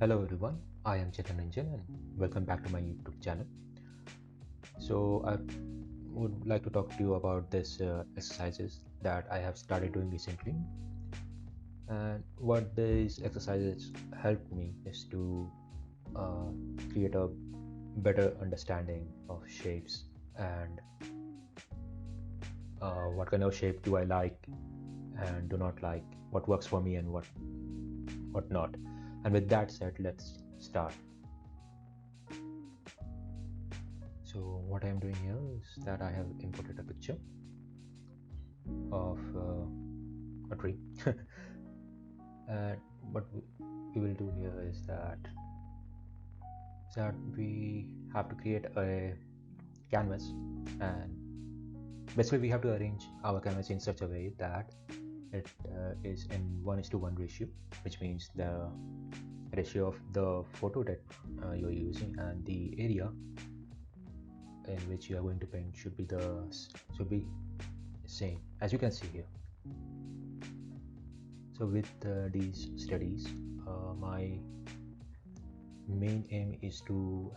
Hello everyone, I am Chetan Ranjan and welcome back to my YouTube channel. So I would like to talk to you about this exercises that I have started doing recently. And what these exercises helped me is to uh, create a better understanding of shapes and what kind of shape do I like and do not like, what works for me and what not. And with that said, let's start. So what I'm doing here is that I have imported a picture of a tree. And what we will do here is that we have to create a canvas, and basically we have to arrange our canvas in such a way that it is in 1:1 ratio, which means the ratio of the photo that you're using and the area in which you are going to paint should be same, as you can see here. So with these studies, my main aim is to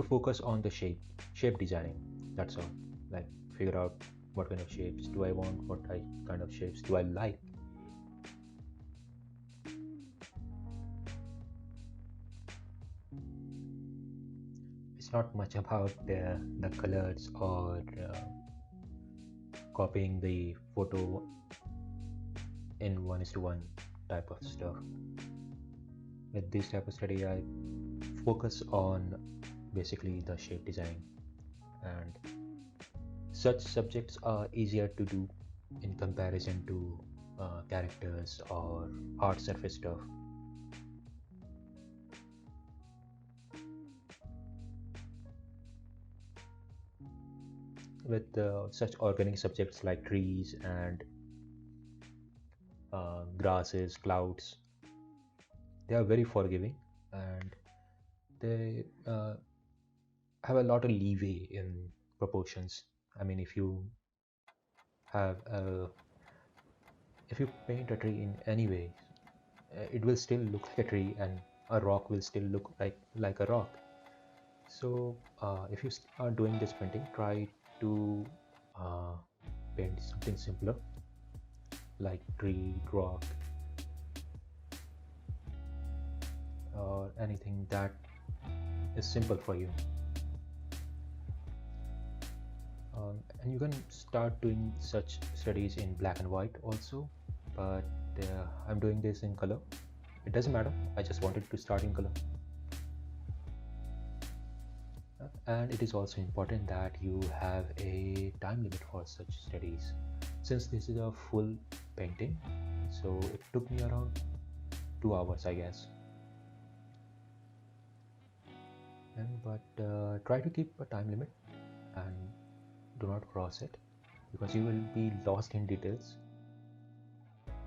focus on the shape designing. That's all. Like, figure out what kind of shapes do I want, kind of shapes do I like. It's not much about the colors or copying the photo in 1:1 type of stuff. With this type of study, I focus on basically the shape design, and such subjects are easier to do in comparison to characters or hard surface stuff. With such organic subjects like trees and grasses, clouds, they are very forgiving, and they have a lot of leeway in proportions. I mean, have a if you paint a tree in any way, it will still look like a tree, and a rock will still look like a rock. So if you are doing this painting, try to uh, paint something simpler like tree, rock, or anything that is simple for you. And you can start doing such studies in black and white also, but I'm doing this in color. It doesn't matter, I just wanted to start in color. And it is also important that you have a time limit for such studies. Since this is a full painting, so it took me around 2 hours, I guess. But try to keep a time limit and do not cross it, because you will be lost in details.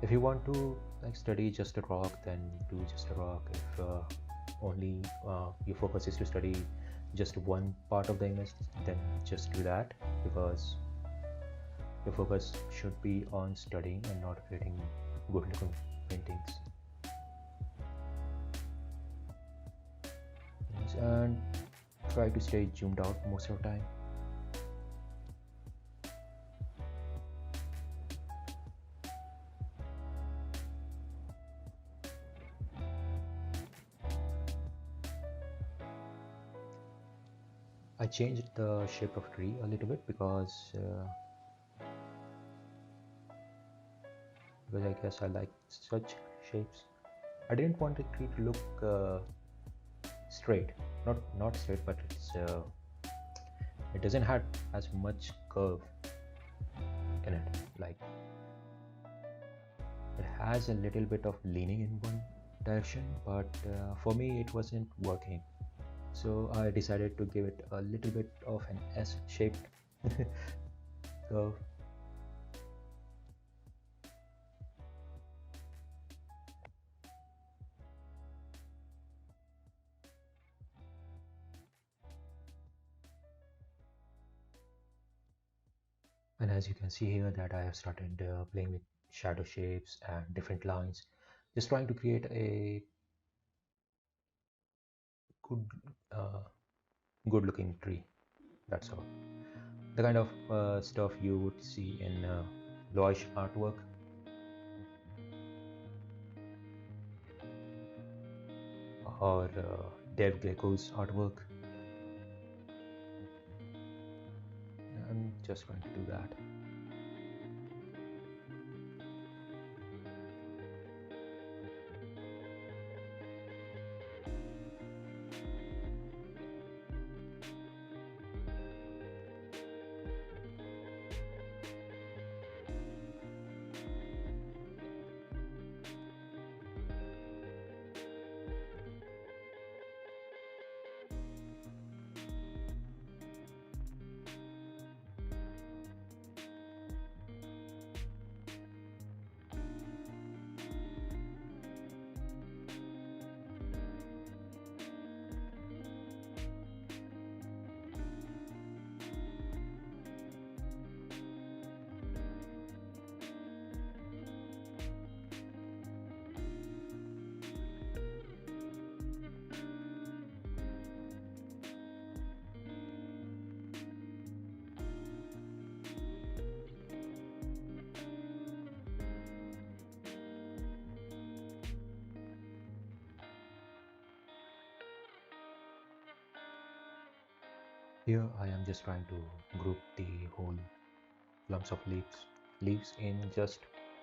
If you want to study just a rock, then do just a rock. If only your focus is to study just one part of the image, then just do that, because your focus should be on studying and not creating good looking paintings. Yes, and try to stay zoomed out most of the time. I changed the shape of tree a little bit because I guess I like such shapes. I didn't want the tree to look straight, not straight, but it doesn't have as much curve in it. Like, it has a little bit of leaning in one direction, but for me it wasn't working. So I decided to give it a little bit of an S-shaped curve. And as you can see here, that I have started playing with shadow shapes and different lines, just trying to create a good, uh, good looking tree. That's all. The kind of stuff you would see in Loish artwork, or Dev Greco's artwork. I'm just going to do that. Here I am just trying to group the whole lumps of leaves in just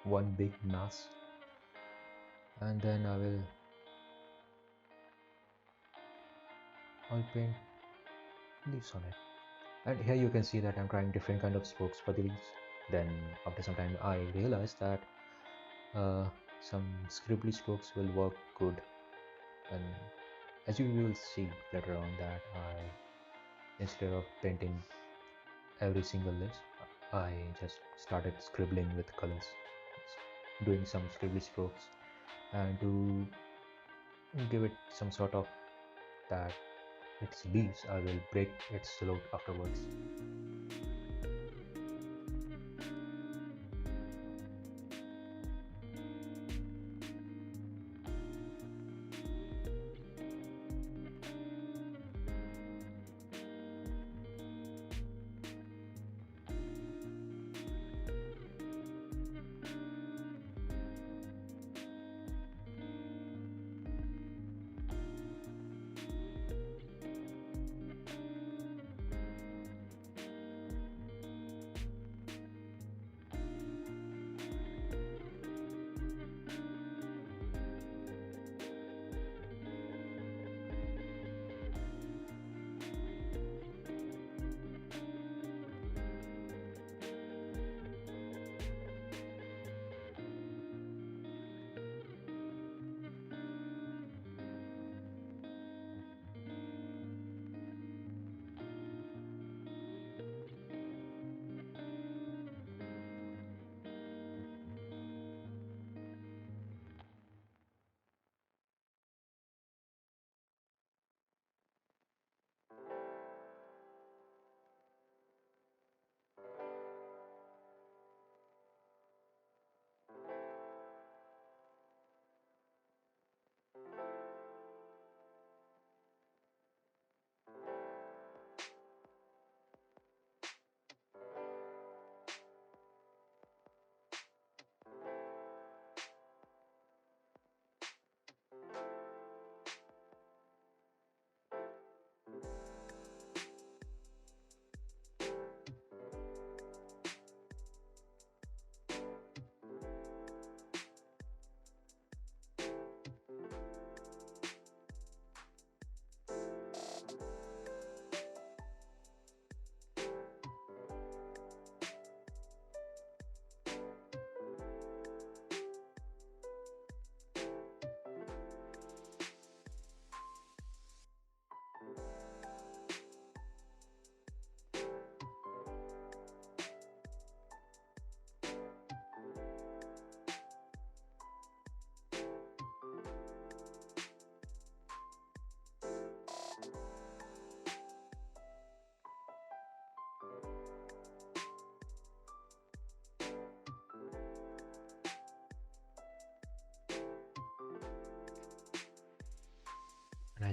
one big mass, and then I'll paint leaves on it. And here you can see that I'm trying different kind of strokes for the leaves. Then after some time I realized that uh, some scribbly strokes will work good, and as you will see later on that instead of painting every single leaf, I just started scribbling with colors, doing some scribbly strokes, and to give it some sort of that its leaves, I will break its silhouette afterwards.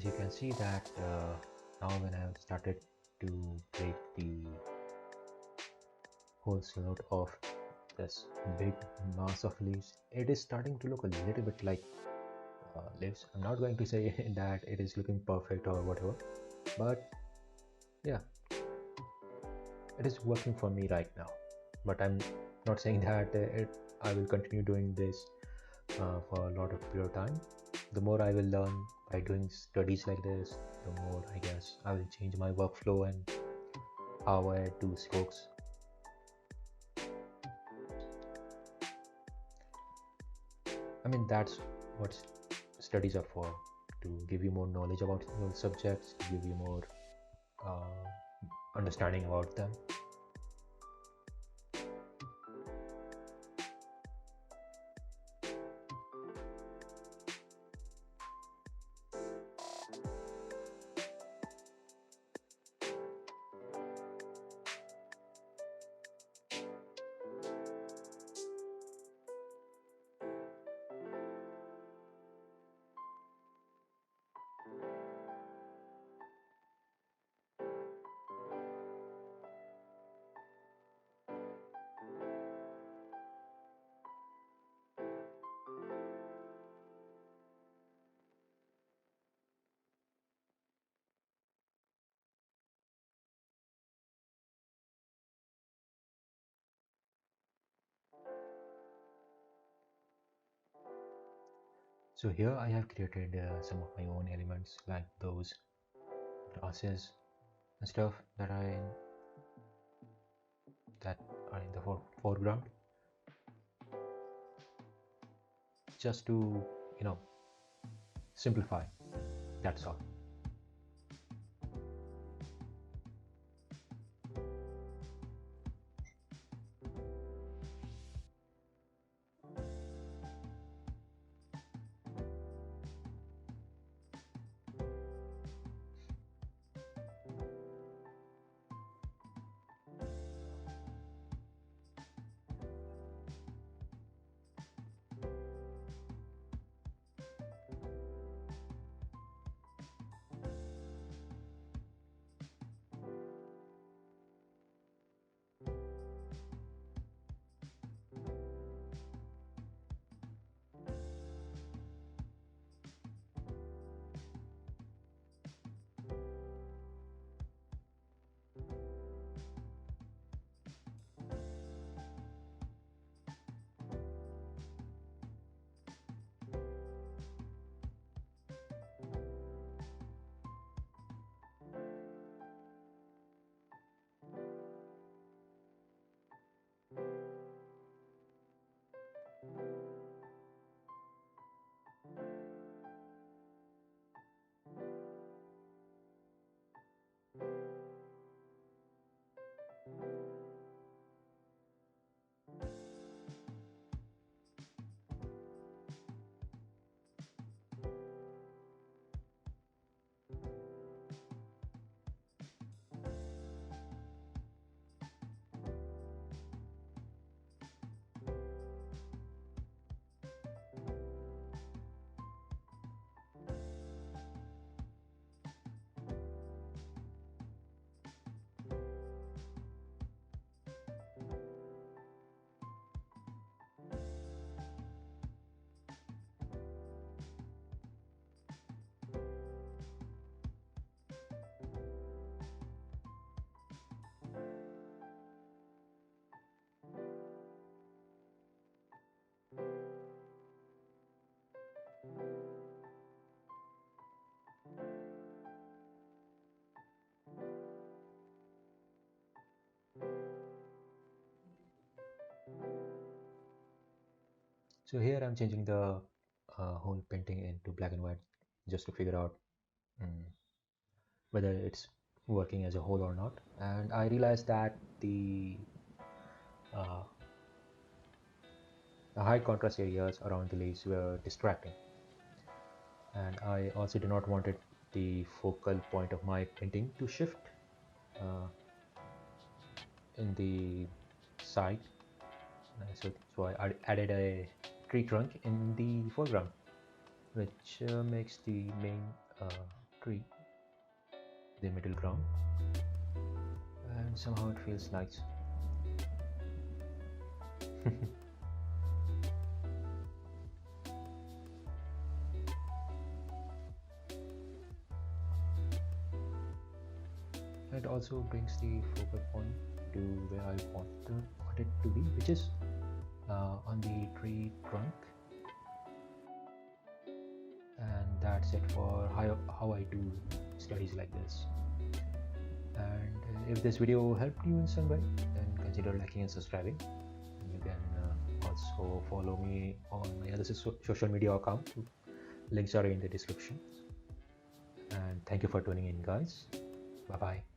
as you can see that now when I have started to break the whole silhouette of this big mass of leaves, it is starting to look a little bit like leaves. I'm not going to say that it is looking perfect or whatever, but yeah, it is working for me right now. But I'm not saying that I will continue doing this for a lot of period of time. The more I will learn by doing studies like this, the more I guess I will change my workflow and how I do strokes. I mean, that's what studies are for, to give you more knowledge about your subjects, to give you more uh, understanding about them. So here I have created some of my own elements, like those grasses and stuff that are in the foreground, just to you know simplify. That's all. So here I'm changing the whole painting into black and white, just to figure out mm, whether it's working as a whole or not. And I realized that uh, the high contrast areas around the leaves were distracting, and I also did not wanted the focal point of my painting to shift uh, in the side. So I added a tree trunk in the foreground, which makes the main tree, the middle ground, and somehow it feels nice. It also brings the focal point to where I want it to be, which is on the tree trunk. And that's it for how I do studies like this. And if this video helped you in some way, then consider liking and subscribing. And you can also follow me on my other social media account. Links are in the description. And thank you for tuning in, guys. Bye bye.